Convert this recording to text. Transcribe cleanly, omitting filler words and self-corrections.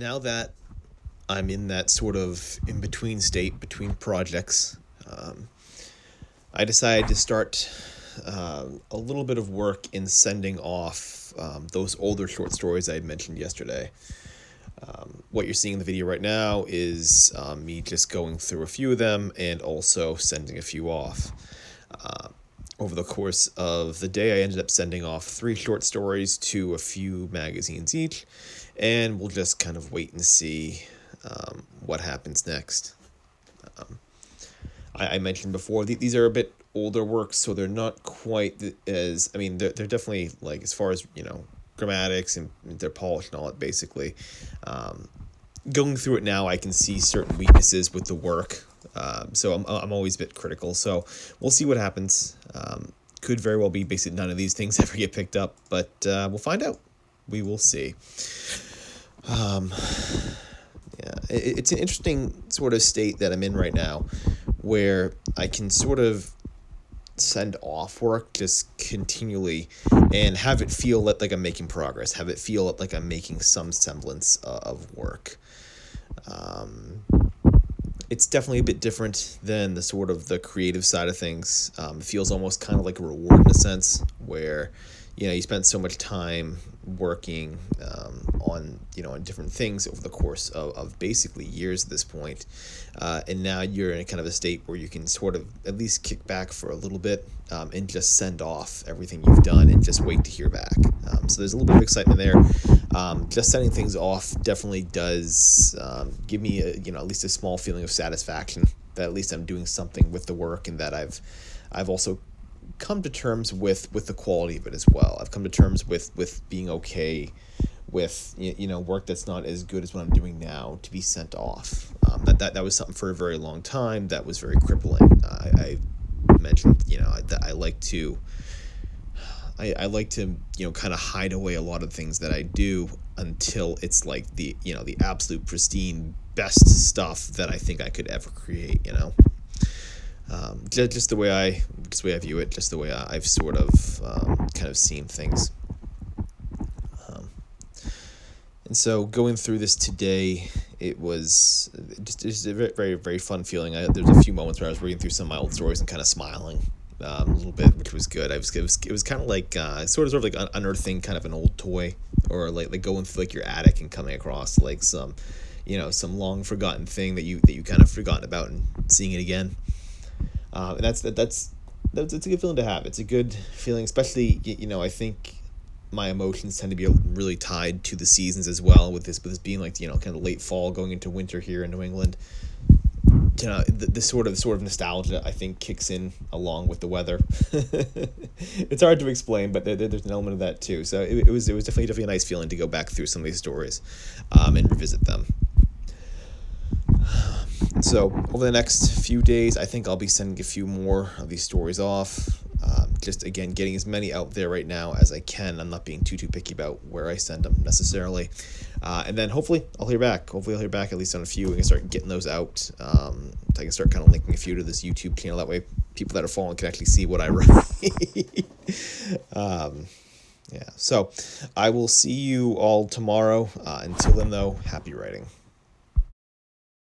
Now that I'm in that sort of in-between state between projects, I decided to start a little bit of work in sending off those older short stories I had mentioned yesterday. What you're seeing in the video right now is me just going through a few of them and also sending a few off. Over the course of the day, I ended up sending off 3 short stories to a few magazines each, and we'll just kind of wait and see what happens next. I mentioned before, these are a bit older works, so they're not quite as, they're definitely, like, as far as, grammatics and they're polished and all that, basically. Going through it now, I can see certain weaknesses with the work. So I'm always a bit critical. So we'll see what happens. Could very well be basically none of these things ever get picked up, but we'll find out. We will see. It's an interesting sort of state that I'm in right now, where I can sort of send off work just continually and have it feel like I'm making progress, have it feel like I'm making some semblance of work. It's definitely a bit different than the sort of the creative side of things. It feels almost kind of like a reward in a sense, where you spend so much time working on different things over the course of basically years at this point, and now you're in a kind of a state where you can sort of at least kick back for a little bit, and just send off everything you've done and just wait to hear back. So there's a little bit of excitement there. Just sending things off definitely does give me at least a small feeling of satisfaction that at least I'm doing something with the work, and that I've also come to terms with the quality of it as well. I've come to terms with being okay with work that's not as good as what I'm doing now to be sent off. That was something for a very long time that was very crippling. I mentioned that I like to kind of hide away a lot of things that I do until it's like the absolute pristine best stuff that I think I could ever create. Just the way I view it, just the way I've sort of kind of seen things. And so going through this today, it was just a very, very, very fun feeling. There's a few moments where I was reading through some of my old stories and kind of smiling a little bit, which was good. It was kind of like sort of like unearthing kind of an old toy, or like going through like your attic and coming across like some long forgotten thing that you kind of forgotten about and seeing it again. And that's a good feeling to have. It's a good feeling, especially I think my emotions tend to be really tied to the seasons as well. With this being like kind of late fall going into winter here in New England, this sort of nostalgia I think kicks in along with the weather. It's hard to explain, but there's an element of that too. So it was definitely a nice feeling to go back through some of these stories, and revisit them. So over the next few days, I think I'll be sending a few more of these stories off. Just again, getting as many out there right now as I can. I'm not being too picky about where I send them necessarily. And then hopefully I'll hear back. Hopefully I'll hear back at least on a few. We can start getting those out. I can start kind of linking a few to this YouTube channel. That way people that are following can actually see what I write. So I will see you all tomorrow. Until then, though, happy writing.